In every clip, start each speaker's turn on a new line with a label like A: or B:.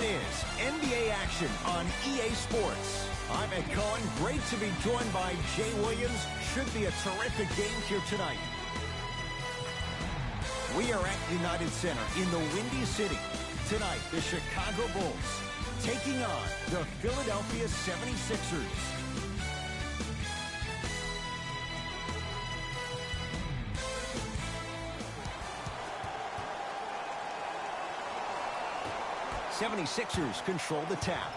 A: It is NBA action on EA Sports. I'm Ed Cohen. Great to be joined by Jay Williams. Should be a terrific game here tonight. We are at United Center in the Windy City. Tonight, the Chicago Bulls taking on the Philadelphia 76ers. '76ers control the tap.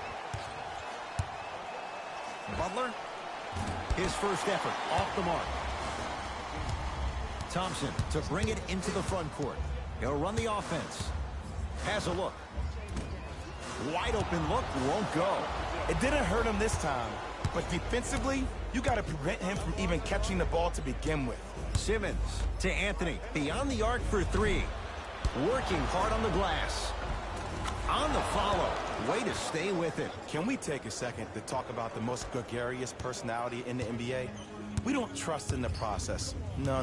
A: Butler, his first effort off the mark. Thompson to bring it into the front court. He'll run the offense. Has a look. Wide open look, won't go.
B: It didn't hurt him this time, but defensively, you got to prevent him from even catching the ball to begin with.
A: Simmons to Anthony, beyond the arc for three. Working hard on the glass. On the follow. Way to stay with it.
B: Can we take a second to talk about the most gregarious personality in the NBA? We don't trust in the process. No.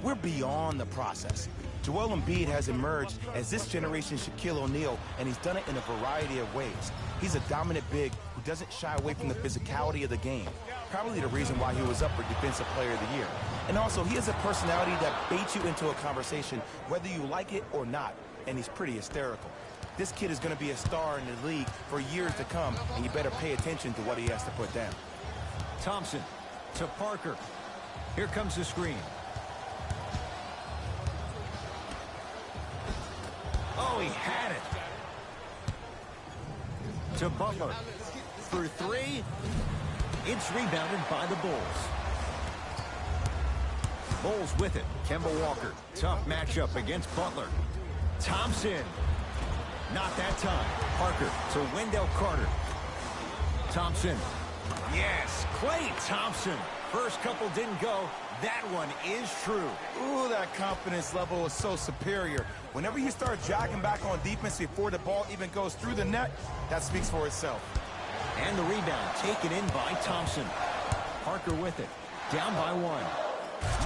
B: We're beyond the process. Joel Embiid has emerged as this generation's Shaquille O'Neal, and he's done it in a variety of ways. He's a dominant big who doesn't shy away from the physicality of the game. Probably the reason why he was up for Defensive Player of the Year. And also, he has a personality that baits you into a conversation, whether you like it or not, and he's pretty hysterical. This kid is going to be a star in the league for years to come, and you better pay attention to what he has to put down.
A: Thompson to Parker. Here comes the screen. Oh, he had it. To Butler. For three. It's rebounded by the Bulls. Bulls with it. Kemba Walker. Tough matchup against Butler. Thompson. Not that time. Parker to Wendell Carter. Thompson. Yes, Klay Thompson. First couple didn't go. That one is true.
B: Ooh, that confidence level is so superior. Whenever you start jogging back on defense before the ball even goes through the net, that speaks for itself.
A: And the rebound taken in by Thompson. Parker with it. Down by one.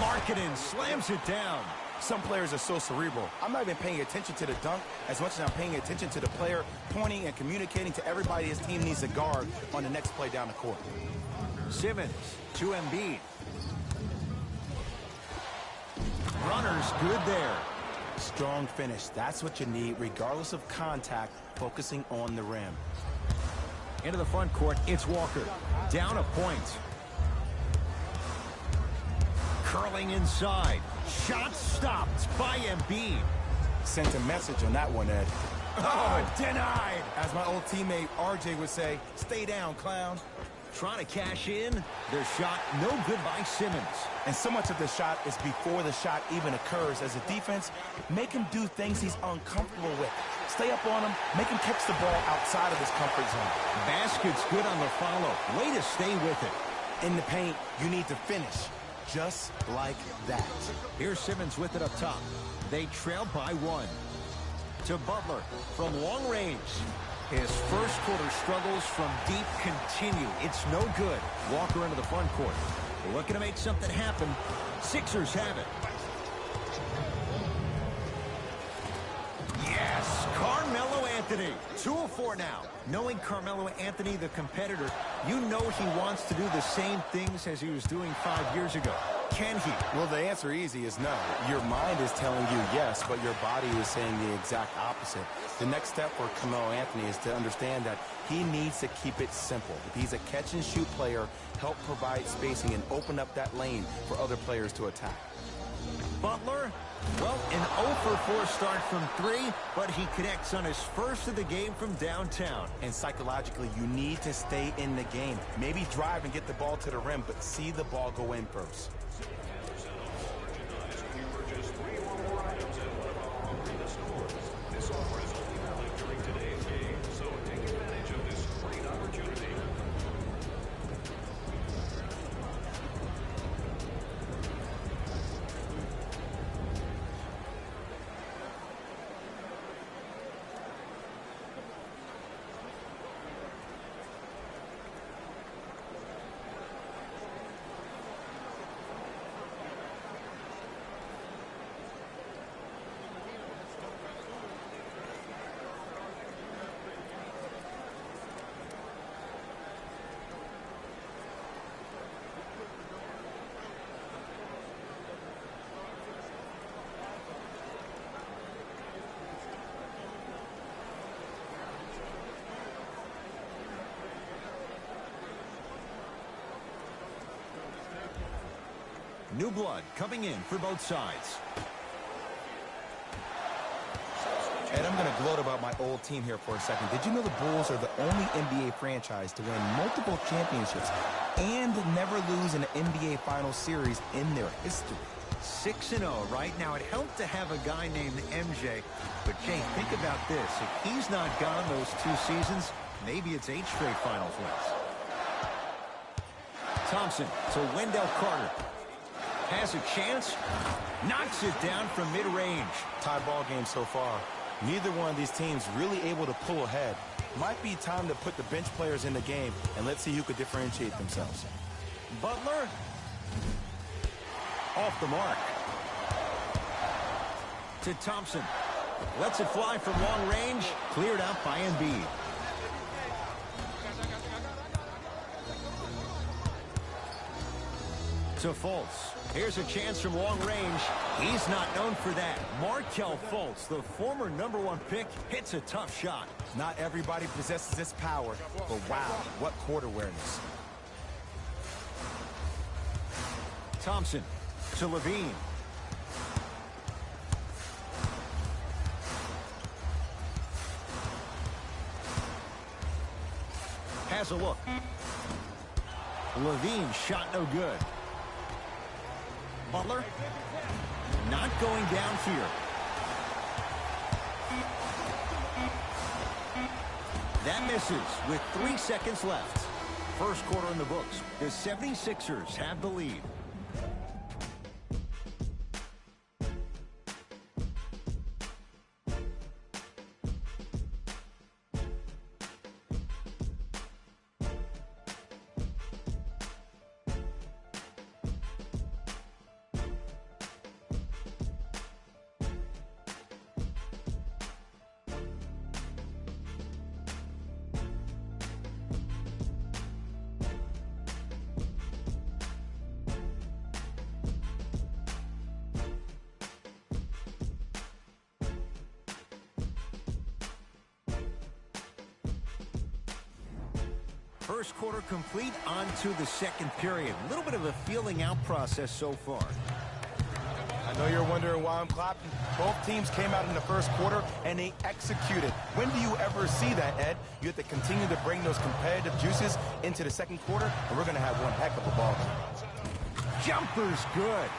A: Markkanen slams it down.
B: Some players are so cerebral. I'm not even paying attention to the dunk as much as I'm paying attention to the player pointing and communicating to everybody his team needs to guard on the next play down the court.
A: Simmons to Embiid. Runner's good there.
B: Strong finish. That's what you need, regardless of contact, focusing on the rim.
A: Into the front court, it's Walker. Down a point. Curling inside. Shot stopped by Embiid.
B: Sent a message on that one, Ed.
A: Oh, denied.
B: As my old teammate RJ would say, stay down, clown.
A: Trying to cash in. Their shot no good by Simmons.
B: And so much of the shot is before the shot even occurs. As a defense, make him do things he's uncomfortable with. Stay up on him, make him catch the ball outside of his comfort zone.
A: Basket's good on the follow. Way to stay with it.
B: In the paint, you need to finish. Just like that.
A: Here's Simmons with it up top. They trail by one. To Butler from long range. His first quarter struggles from deep continue. It's no good. Walker into the front court. Looking to make something happen. Sixers have it. Yes, Carmelo Anthony. 2 of 4 now. Knowing Carmelo Anthony, the competitor, you know he wants to do the same things as he was doing 5 years ago. Can he?
B: Well, the answer easy is no. Your mind is telling you yes, but your body is saying the exact opposite. The next step for Carmelo Anthony is to understand that he needs to keep it simple. If he's a catch-and-shoot player, help provide spacing and open up that lane for other players to attack.
A: Butler, well, an 0 for 4 start from 3, but he connects on his first of the game from downtown.
B: And psychologically, you need to stay in the game. Maybe drive and get the ball to the rim, but see the ball go in first.
A: New blood coming in for both sides.
B: And I'm going to gloat about my old team here for a second. Did you know the Bulls are the only NBA franchise to win multiple championships and never lose an NBA Finals series in their history?
A: 6-0 right now. It helped to have a guy named MJ. But, Jay, think about this. If he's not gone those 2 seasons, maybe it's 8 straight Finals wins. Thompson to Wendell Carter. Has a chance. Knocks it down from mid-range.
B: Tie ball game so far. Neither one of these teams really able to pull ahead. Might be time to put the bench players in the game, and let's see who could differentiate themselves.
A: Butler. Off the mark. To Thompson. Lets it fly from long range. Cleared out by Embiid. To Fultz. Here's a chance from long range. He's not known for that. Markelle Fultz, the former #1 pick, hits a tough shot.
B: Not everybody possesses this power, but wow, what court awareness.
A: Thompson to Levine. Has a look. Levine shot no good. Butler not going down here. That misses with 3 seconds left. First quarter in the books. The 76ers have the lead. First quarter complete, on to the second period. A little bit of a feeling out process so far.
B: I know you're wondering why I'm clapping. Both teams came out in the first quarter and they executed. When do you ever see that, Ed? You have to continue to bring those competitive juices into the second quarter, and we're going to have one heck of a ball game.
A: Jumper's good.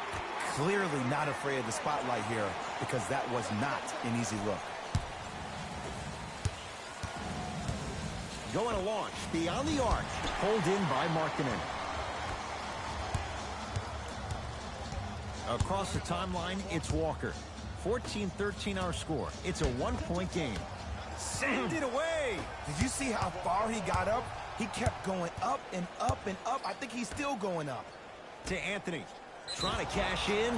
B: Clearly not afraid of the spotlight here, because that was not an easy look.
A: Going to launch beyond the arc. Pulled in by Markkanen. Across the timeline, it's Walker. 14-13 our score. It's a 1-point game. Send it away.
B: Did you see how far he got up? He kept going up and up and up. I think he's still going up.
A: To Anthony. Trying to cash in.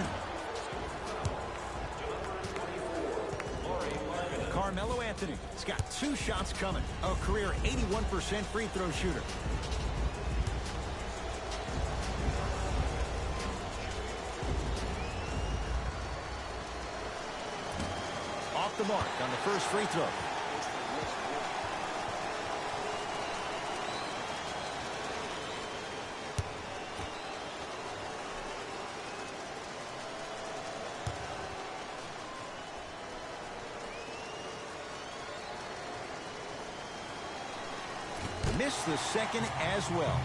A: Carmelo Anthony. He's got 2 shots coming. A career 81% free throw shooter. Off the mark on the first free throw. Missed the second as well.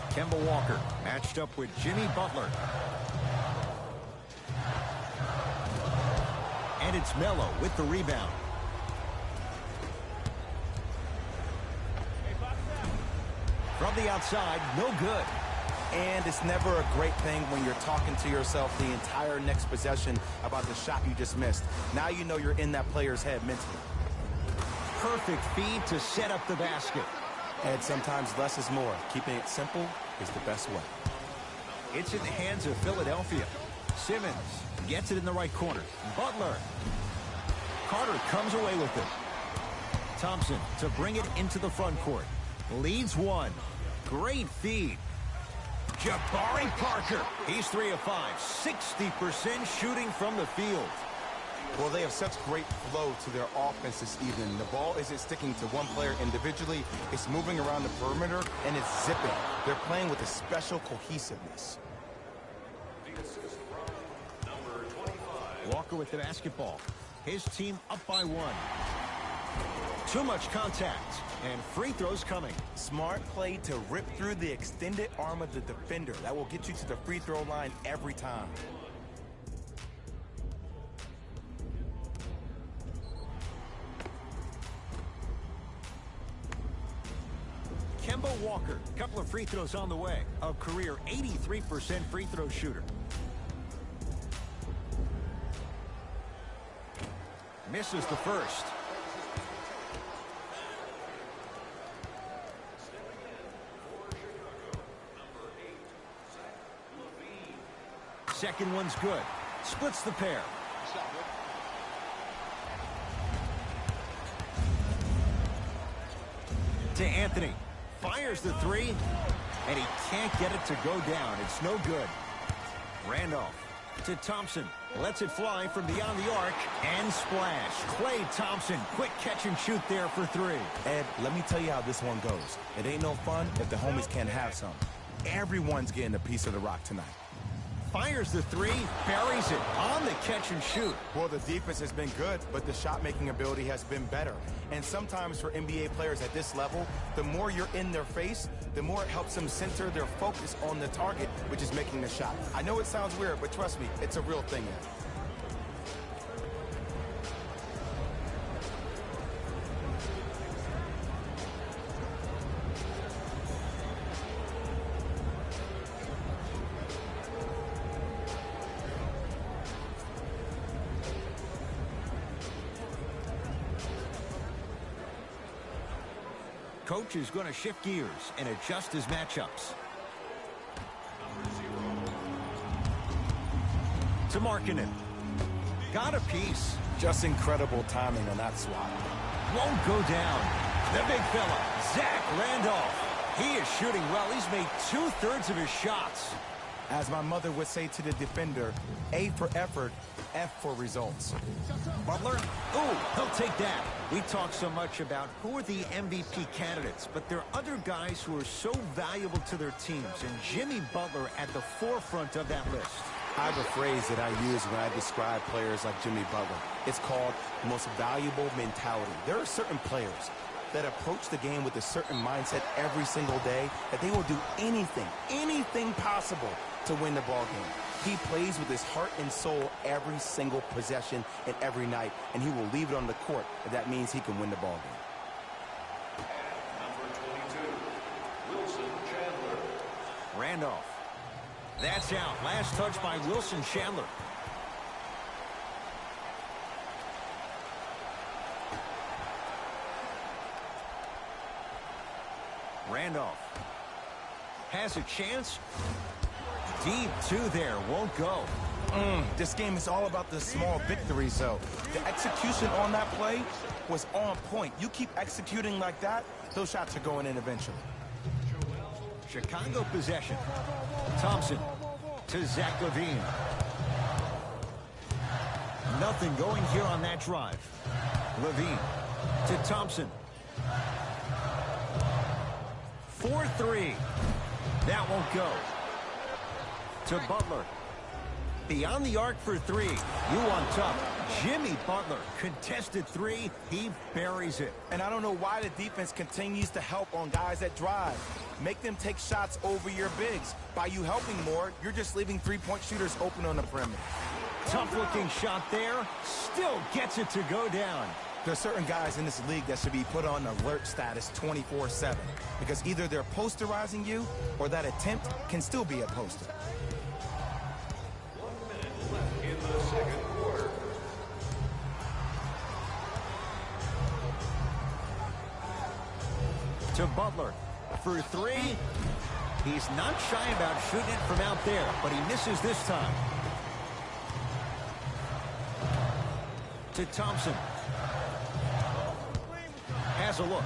A: Kemba Walker matched up with Jimmy Butler. And it's Melo with the rebound. From the outside, no good.
B: And it's never a great thing when you're talking to yourself the entire next possession about the shot you just missed. Now you know you're in that player's head mentally.
A: Perfect feed to set up the basket.
B: And sometimes less is more. Keeping it simple is the best way.
A: It's in the hands of Philadelphia. Simmons gets it in the right corner. Butler. Carter comes away with it. Thompson to bring it into the front court. Leads one. Great feed. Jabari Parker. He's 3 of 5. 60% shooting from the field.
B: Well, they have such great flow to their offense this evening. The ball isn't sticking to one player individually. It's moving around the perimeter, and it's zipping. They're playing with a special cohesiveness.
A: Walker with the basketball. His team up by 1. Too much contact, and free throws coming.
B: Smart play to rip through the extended arm of the defender. That will get you to the free throw line every time.
A: Kemba Walker, couple of free throws on the way. A career 83% free throw shooter. Misses the first. Second one's good. Splits the pair. To Anthony. Fires the three, and he can't get it to go down. It's no good. Randolph to Thompson. Lets it fly from beyond the arc, and splash. Klay Thompson, quick catch and shoot there for 3.
B: Ed, let me tell you how this one goes. It ain't no fun if the homies can't have some. Everyone's getting a piece of the rock tonight.
A: Fires the 3, buries it on the catch and shoot.
B: Well, the defense has been good, but the shot-making ability has been better. And sometimes for NBA players at this level, the more you're in their face, the more it helps them center their focus on the target, which is making the shot. I know it sounds weird, but trust me, it's a real thing, Ed.
A: Coach is going to shift gears and adjust his matchups. To Markkanen. Got a piece.
B: Just incredible timing on that swap.
A: Won't go down. The big fella, Zach Randolph. He is shooting well. He's made 2/3 of his shots.
B: As my mother would say to the defender, A for effort, F for results.
A: Butler, ooh, he'll take that. We talk so much about who are the MVP candidates, but there are other guys who are so valuable to their teams, and Jimmy Butler at the forefront of that list.
B: I have a phrase that I use when I describe players like Jimmy Butler. It's called most valuable mentality. There are certain players that approach the game with a certain mindset every single day that they will do anything possible to win the ball game. He plays with his heart and soul every single possession and every night, and he will leave it on the court if that means he can win the ball game.
C: Number 22, Wilson Chandler.
A: Randolph. That's out. Last touch by Wilson Chandler. Randolph has a chance. Deep 2 there. Won't go.
B: This game is all about the small victories, though. The execution on that play was on point. You keep executing like that, those shots are going in eventually.
A: Chicago possession. Thompson to Zach LaVine. Nothing going here on that drive. LaVine to Thompson. 4-3. That won't go. To Butler. Beyond the arc for 3. You on top. Jimmy Butler. Contested 3. He buries it.
B: And I don't know why the defense continues to help on guys that drive. Make them take shots over your bigs. By you helping more, you're just leaving three-point shooters open on the perimeter.
A: Tough-looking shot there. Still gets it to go down.
B: There are certain guys in this league that should be put on alert status 24/7 because either they're posterizing you or that attempt can still be a poster.
C: 1 minute left in the second quarter.
A: To Butler for 3. He's not shy about shooting it from out there, but he misses this time. To Thompson. Has a look.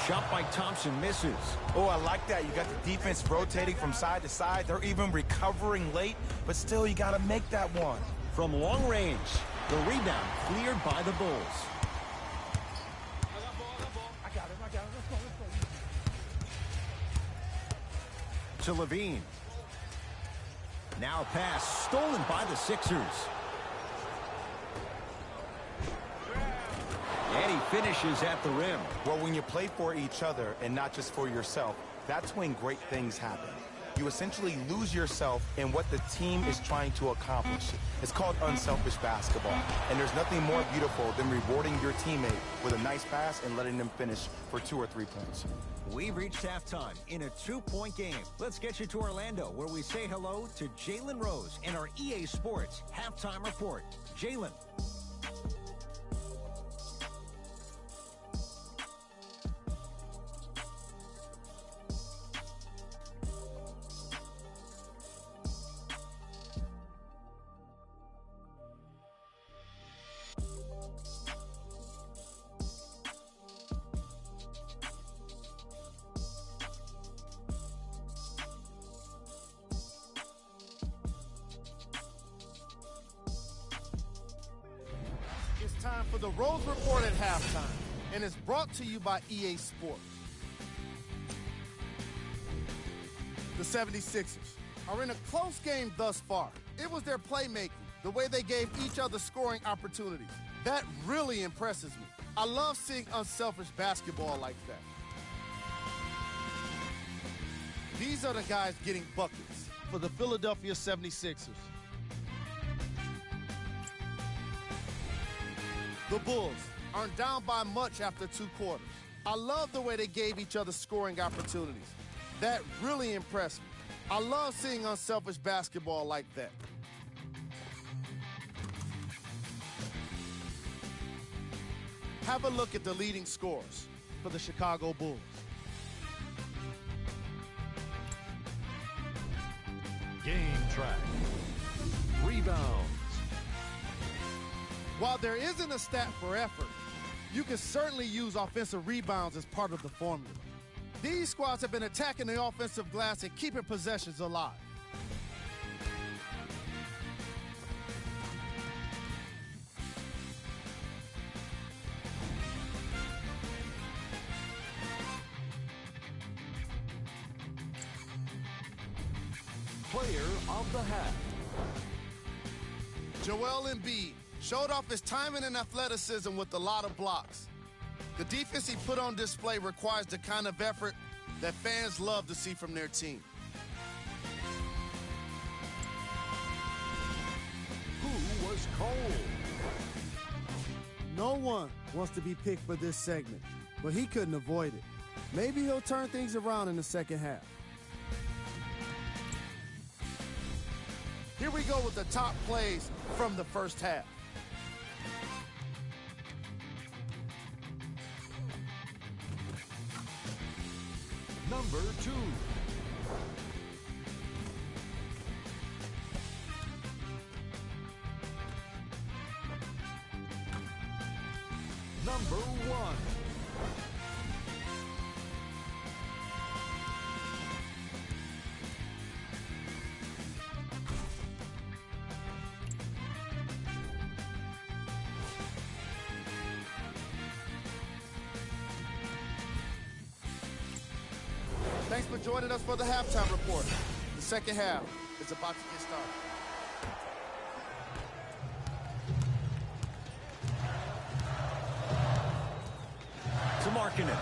A: Shot by Thompson misses.
B: Oh, I like that. You got the defense rotating from side to side. They're even recovering late, but still you got to make that one.
A: From long range, the rebound cleared by the Bulls. To Levine. Now a pass stolen by the Sixers. And he finishes at the rim.
B: Well, when you play for each other and not just for yourself, that's when great things happen. You essentially lose yourself in what the team is trying to accomplish. It's called unselfish basketball. And there's nothing more beautiful than rewarding your teammate with a nice pass and letting them finish for 2 or 3 points.
A: We've reached halftime in a 2-point game. Let's get you to Orlando, where we say hello to Jalen Rose in our EA Sports Halftime Report. Jalen.
D: It's time for the Rose Report at halftime, and it's brought to you by EA Sports. The 76ers are in a close game thus far. It was their playmaking, the way they gave each other scoring opportunities. That really impresses me. I love seeing unselfish basketball like that. These are the guys getting buckets for the Philadelphia 76ers. The Bulls aren't down by much after 2 quarters. I love the way they gave each other scoring opportunities. That really impressed me. I love seeing unselfish basketball like that. Have a look at the leading scorers for the Chicago Bulls.
C: Game track. Rebounds.
D: While there isn't a stat for effort, you can certainly use offensive rebounds as part of the formula. These squads have been attacking the offensive glass and keeping possessions alive.
C: Player of the half.
D: Joel Embiid showed off his timing and athleticism with a lot of blocks. The defense he put on display requires the kind of effort that fans love to see from their team.
C: Who was cold?
D: No one wants to be picked for this segment, but he couldn't avoid it. Maybe he'll turn things around in the second half. Here we go with the top plays from the first half.
C: Number 2. Number 1.
D: Thanks for joining us for the halftime report. The second half is about to get started.
A: To Markkanen.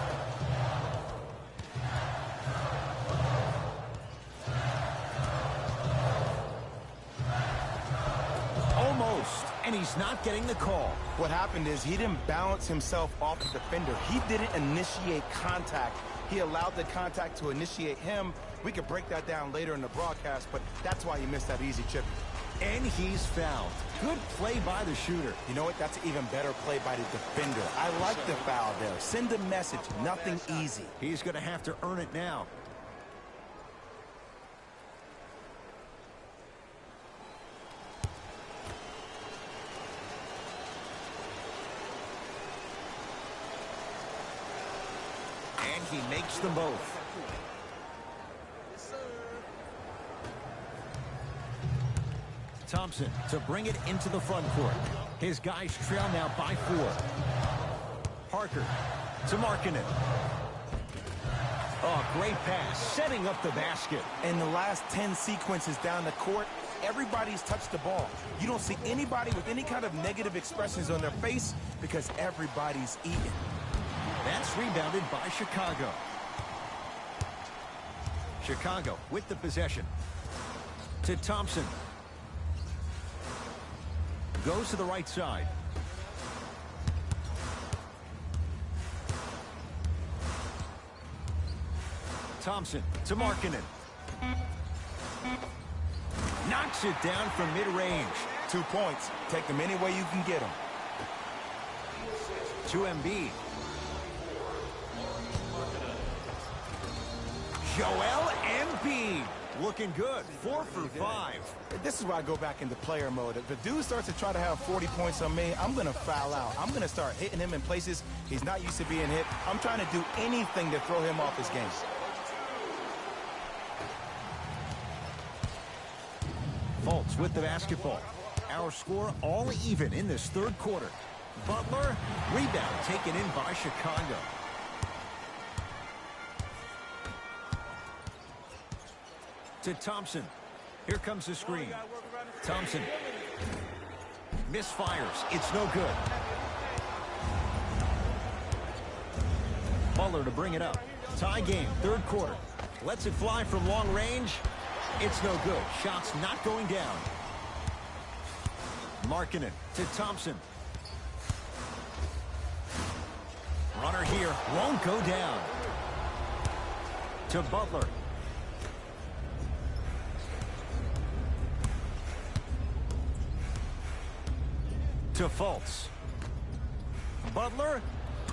A: Almost, and he's not getting the call.
B: What happened is he didn't balance himself off the defender. He didn't initiate contact. He allowed the contact to initiate him. We could break that down later in the broadcast, but that's why he missed that easy chip.
A: And he's fouled. Good play by the shooter.
B: You know what? That's an even better play by the defender. I like the foul there. Send a message. Nothing easy.
A: He's going to have to earn it now. And he makes them both. Thompson to bring it into the front court. His guys trail now by 4. Parker to Markkanen. Oh, great pass, setting up the basket.
B: In the last 10 sequences down the court, everybody's touched the ball. You don't see anybody with any kind of negative expressions on their face because everybody's eating.
A: That's rebounded by Chicago. Chicago with the possession. To Thompson. Goes to the right side. Thompson to Markkanen. Knocks it down from mid-range.
B: 2 points. Take them any way you can get them.
A: To Embiid. Joel Embiid. Looking good. 4 for 5.
B: This is where I go back into player mode. If the dude starts to try to have 40 points on me, I'm going to foul out. I'm going to start hitting him in places he's not used to being hit. I'm trying to do anything to throw him off his game.
A: Fultz with the basketball. Our score all even in this third quarter. Butler, rebound taken in by Chicago. To Thompson. Here comes the screen. Thompson. Misfires. It's no good. Butler to bring it up. Tie game, third quarter. Lets it fly from long range. It's no good. Shots not going down. Markkanen to Thompson. Runner here. Won't go down. To Butler. To Fultz. Butler.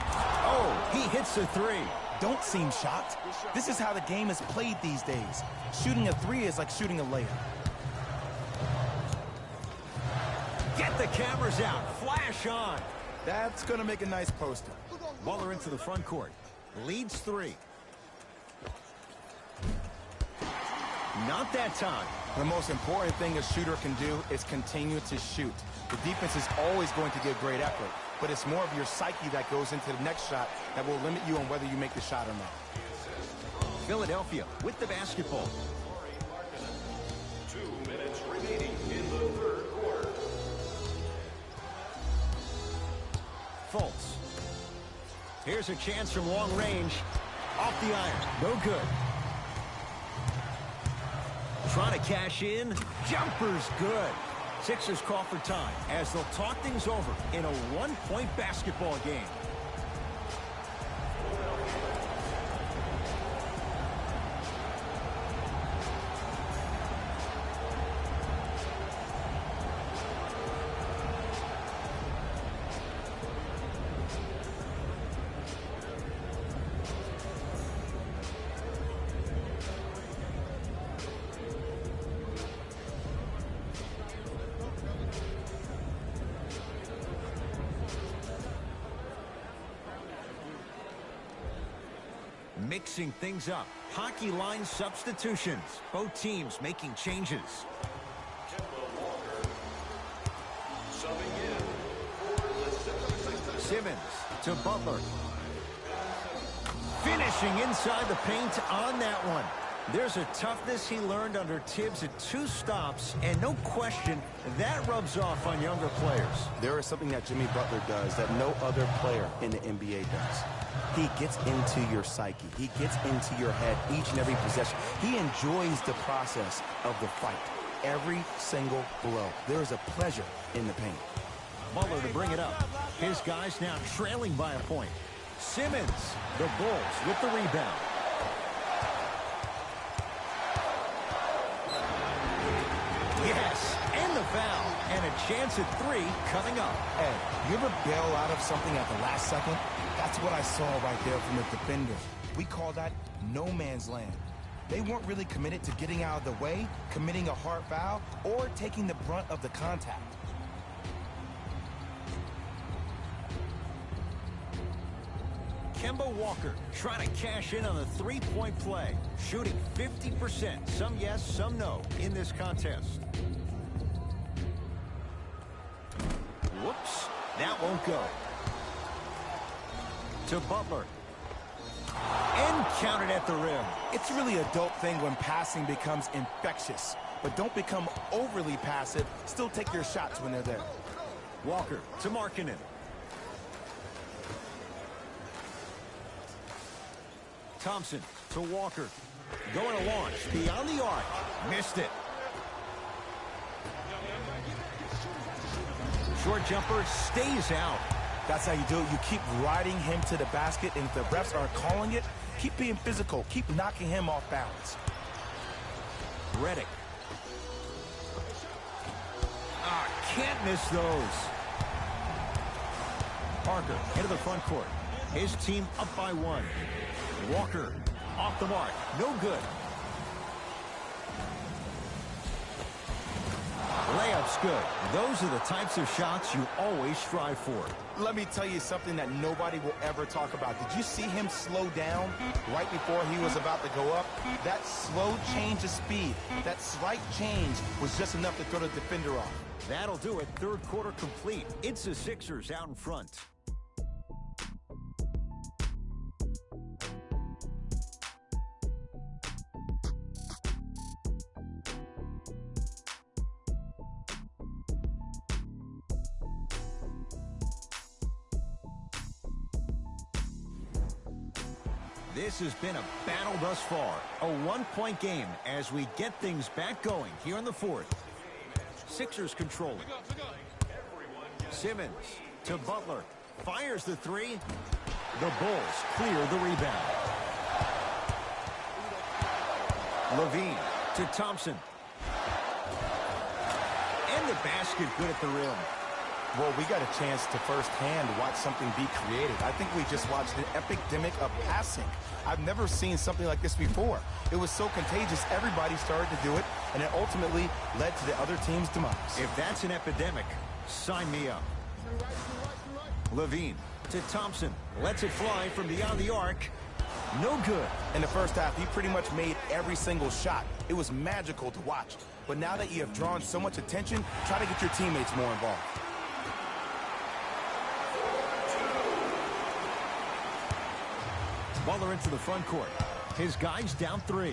A: Oh, he hits a 3.
B: Don't seem shocked. This is how the game is played these days. Shooting a 3 is like shooting a layup.
A: Get the cameras out. Flash on.
B: That's going to make a nice poster.
A: Butler into the front court. Leads 3. Not that time.
B: The most important thing a shooter can do is continue to shoot. The defense is always going to give great effort, but it's more of your psyche that goes into the next shot that will limit you on whether you make the shot or not.
A: Philadelphia with the basketball.
C: 2 minutes remaining in the third quarter.
A: Fultz. Here's a chance from long range. Off the iron. No good. Trying to cash in. Jumper's good. Sixers call for time as they'll talk things over in a 1-point basketball game. Mixing things up. Hockey line substitutions. Both teams making changes. Simmons to Butler. Finishing inside the paint on that one. There's a toughness he learned under Tibbs at 2 stops, and no question, that rubs off on younger players.
B: There is something that Jimmy Butler does that no other player in the NBA does. He gets into your psyche. He gets into your head each and every possession. He enjoys the process of the fight. Every single blow. There is a pleasure in the paint.
A: Butler to bring it up. His guys now trailing by a point. Simmons, the Bulls with the rebound. Yes, and the foul. And a chance at 3 coming up.
B: Hey, you ever bail out of something at the last second? That's what I saw right there from the defender. We call that no man's land. They weren't really committed to getting out of the way, committing a hard foul, or taking the brunt of the contact.
A: Kemba Walker trying to cash in on the 3-point play. Shooting 50%. Some yes, some no in this contest. That won't go. To Butler. And counted at the rim.
B: It's really a dope thing when passing becomes infectious. But don't become overly passive. Still take your shots when they're there.
A: Walker to Markkanen. Thompson to Walker. Going to launch beyond the arc. Missed it. Short jumper stays out.
B: That's how you do it. You keep riding him to the basket, and if the refs aren't calling it, keep being physical. Keep knocking him off balance.
A: Redick. Can't miss those. Parker into the front court. His team up by 1. Walker off the mark. No good. Layup's good. Those are the types of shots you always strive for.
B: Let me tell you something that nobody will ever talk about. Did you see him slow down right before he was about to go up? That slow change of speed, that slight change was just enough to throw the defender off.
A: That'll do it. Third quarter complete. It's the Sixers out in front. This has been a battle thus far. A 1-point game as we get things back going here in the fourth. Sixers controlling. Simmons to Butler. Fires the 3. The Bulls clear the rebound. Levine to Thompson. And the basket good at the rim.
B: Well, we got a chance to firsthand watch something be created. I think we just watched an epidemic of passing. I've never seen something like this before. It was so contagious, everybody started to do it, and it ultimately led to the other team's demise.
A: If that's an epidemic, sign me up. Levine to Thompson. Lets it fly from beyond the arc. No good.
B: In the first half, he pretty much made every single shot. It was magical to watch. But now that you have drawn so much attention, try to get your teammates more involved.
A: Butler into the front court. His guys down 3.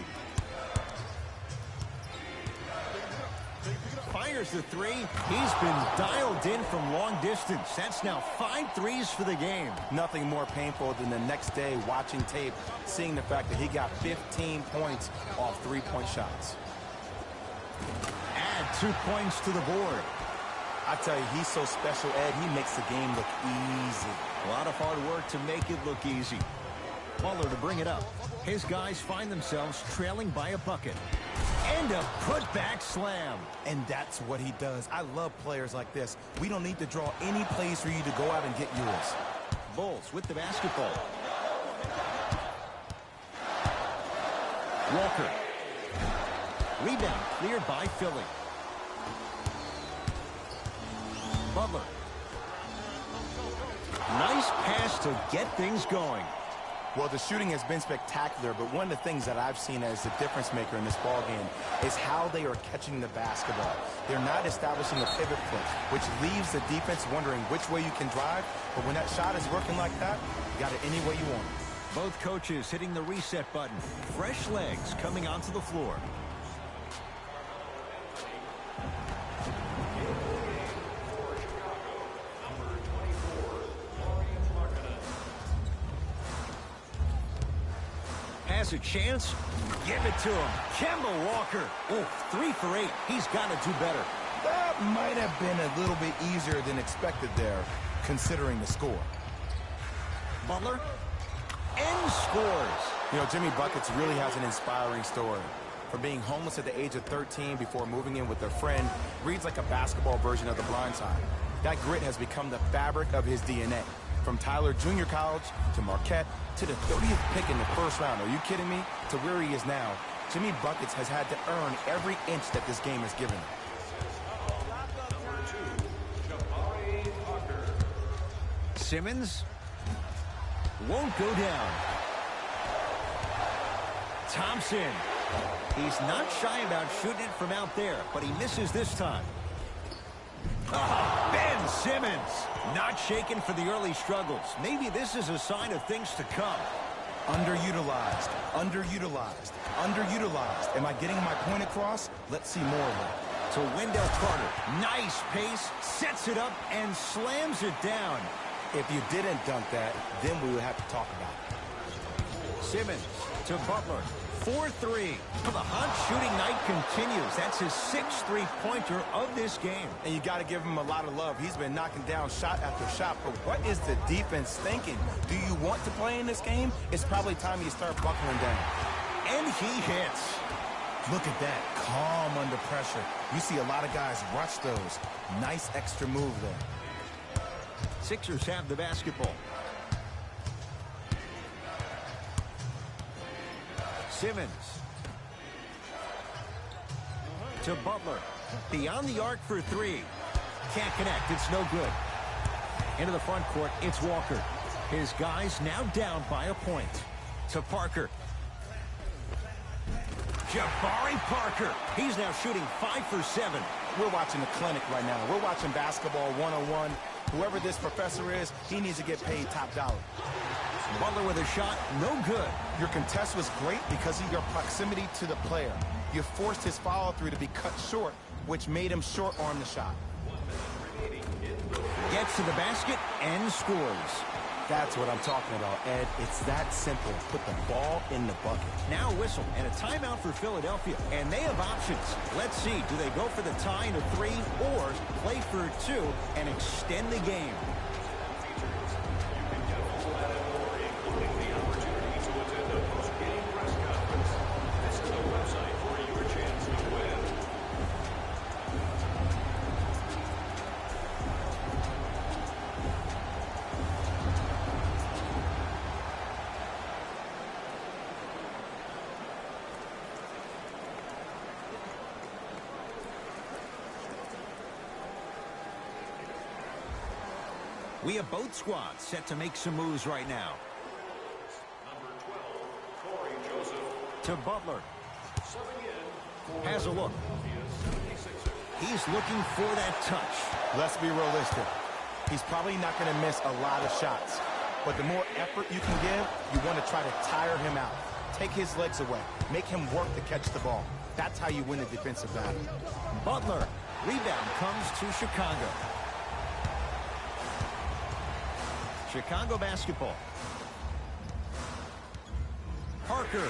A: Fires the 3. He's been dialed in from long distance. That's now 5 threes for the game.
B: Nothing more painful than the next day watching tape, seeing the fact that he got 15 points off 3-point shots.
A: Add 2 points to the board.
B: I tell you, he's so special, Ed. He makes the game look easy.
A: A lot of hard work to make it look easy. Butler to bring it up. His guys find themselves trailing by a bucket. And a putback slam.
B: And that's what he does. I love players like this. We don't need to draw any plays for you to go out and get yours.
A: Bulls with the basketball. Walker. Rebound cleared by Philly. Butler. Nice pass to get things going.
B: Well, the shooting has been spectacular, but one of the things that I've seen as the difference maker in this ballgame is how they are catching the basketball. They're not establishing a pivot foot, which leaves the defense wondering which way you can drive, but when that shot is working like that, you got it any way you want it.
A: Both coaches hitting the reset button. Fresh legs coming onto the floor. Has a chance. Give it to him. Kemba Walker. Oh, 3 for 8. He's got to do better.
B: That might have been a little bit easier than expected there, considering the score.
A: Butler. And scores.
B: You know, Jimmy Buckets really has an inspiring story. From being homeless at the age of 13 before moving in with a friend, reads like a basketball version of The Blind Side. That grit has become the fabric of his DNA. From Tyler Junior College to Marquette to the 30th pick in the first round. Are you kidding me? To where he is now, Jimmy Buckets has had to earn every inch that this game has given him.
A: Simmons won't go down. Thompson. He's not shy about shooting it from out there, but he misses this time. Bends Simmons, not shaken for the early struggles. Maybe this is a sign of things to come.
B: Underutilized, underutilized, underutilized. Am I getting my point across? Let's see more of it.
A: To Wendell Carter. Nice pace, sets it up, and slams it down.
B: If you didn't dunk that, then we would have to talk about it.
A: Simmons to Butler. 4-3. The hot shooting night continues. That's his 6th three-pointer of this game.
B: And you got to give him a lot of love. He's been knocking down shot after shot. But what is the defense thinking? Do you want to play in this game? It's probably time you start buckling down.
A: And he hits.
B: Look at that. Calm under pressure. You see a lot of guys rush those. Nice extra move there.
A: Sixers have the basketball. Simmons to Butler. Beyond the arc for 3. Can't connect. It's no good. Into the front court, it's Walker. His guys now down by a point. To Parker. Jabari Parker. He's now shooting 5 for 7.
B: We're watching a clinic right now. We're watching basketball 101. Whoever this professor is, he needs to get paid top dollar.
A: Butler with a shot, no good.
B: Your contest was great because of your proximity to the player. You forced his follow-through to be cut short, which made him short-arm the shot.
A: Gets to the basket and scores.
B: That's what I'm talking about, Ed. It's that simple. Put the ball in the bucket.
A: Now a whistle and a timeout for Philadelphia. And they have options. Let's see, do they go for the tie into 3 or play for 2 and extend the game? We have both squads set to make some moves right now.
C: Number 12, Corey Joseph.
A: To Butler.
C: Subbing in
A: Has a look. He's looking for that touch.
B: Let's be realistic. He's probably not going to miss a lot of shots. But the more effort you can give, you want to try to tire him out. Take his legs away. Make him work to catch the ball. That's how you win a defensive battle.
A: Butler. Rebound comes to Chicago. Chicago basketball. Parker.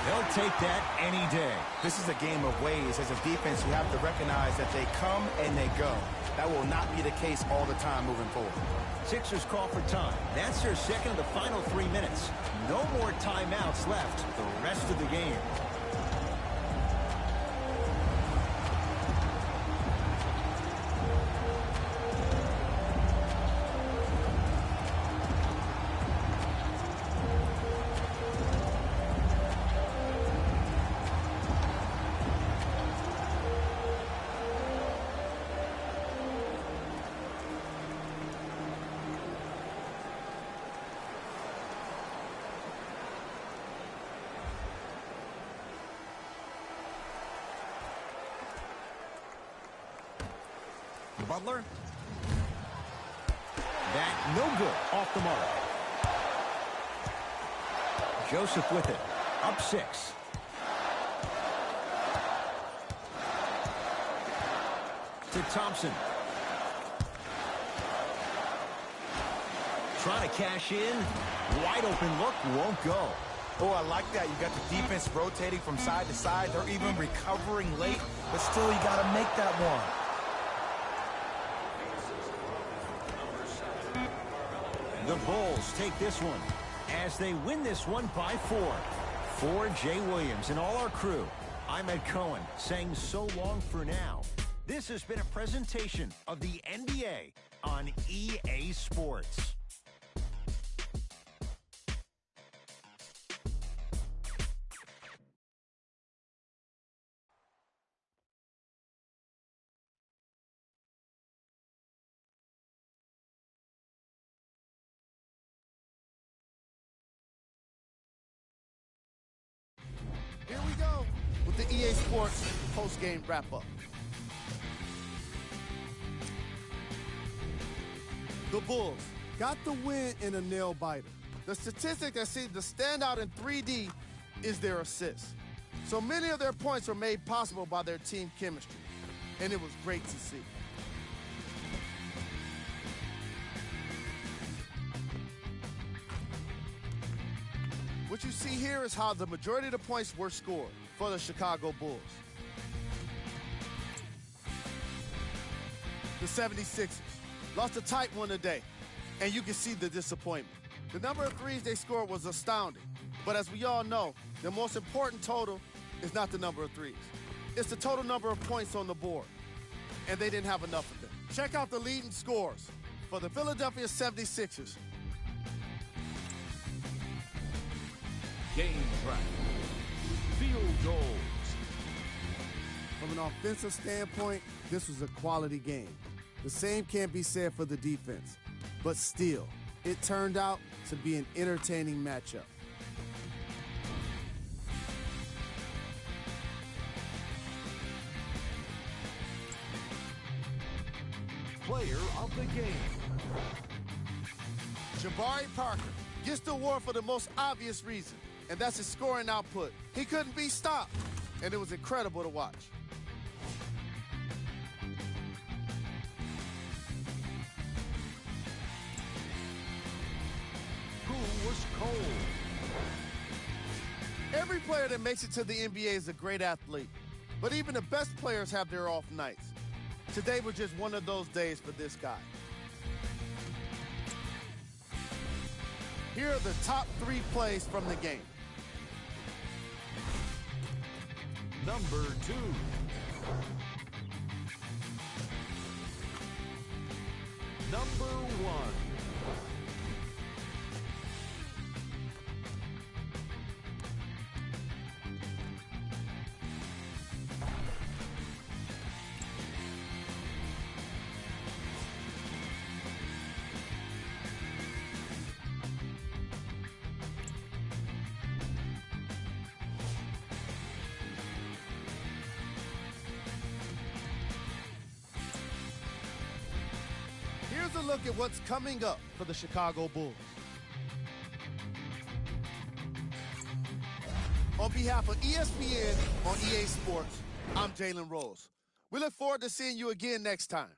A: He'll take that any day.
B: This is a game of ways. As a defense, you have to recognize that they come and they go. That will not be the case all the time moving forward.
A: Sixers call for time. That's their second of the final 3 minutes. No more timeouts left the rest of the game. Butler. That no good. Off the mark. Joseph with it. Up 6. To Thompson. Trying to cash in. Wide open look. Won't go.
B: Oh, I like that. You got the defense rotating from side to side. They're even recovering late, but still you got to make that one.
A: The Bulls take this one as they win this one by 4. For Jay Williams and all our crew, I'm Ed Cohen saying so long for now. This has been a presentation of the NBA on EA Sports.
D: Here we go with the EA Sports post-game wrap-up. The Bulls got the win in a nail-biter. The statistic that seems to stand out in 3D is their assists. So many of their points were made possible by their team chemistry, and it was great to see. What you see here is how the majority of the points were scored for the Chicago Bulls. The 76ers lost a tight one today, and you can see the disappointment. The number of threes they scored was astounding, but as we all know, the most important total is not the number of threes. It's the total number of points on the board, and they didn't have enough of them. Check out the leading scores for the Philadelphia 76ers.
C: Game track. Field goals.
D: From an offensive standpoint, this was a quality game. The same can't be said for the defense, but still, it turned out to be an entertaining matchup.
C: Player of the game.
D: Jabari Parker gets the award for the most obvious reason, and that's his scoring output. He couldn't be stopped, and it was incredible to watch.
C: Who was cold?
D: Every player that makes it to the NBA is a great athlete, but even the best players have their off nights. Today was just one of those days for this guy. Here are the top 3 plays from the game.
C: Number 2. Number 1.
D: Here's a look at what's coming up for the Chicago Bulls. On behalf of ESPN on EA Sports, I'm Jalen Rose. We look forward to seeing you again next time.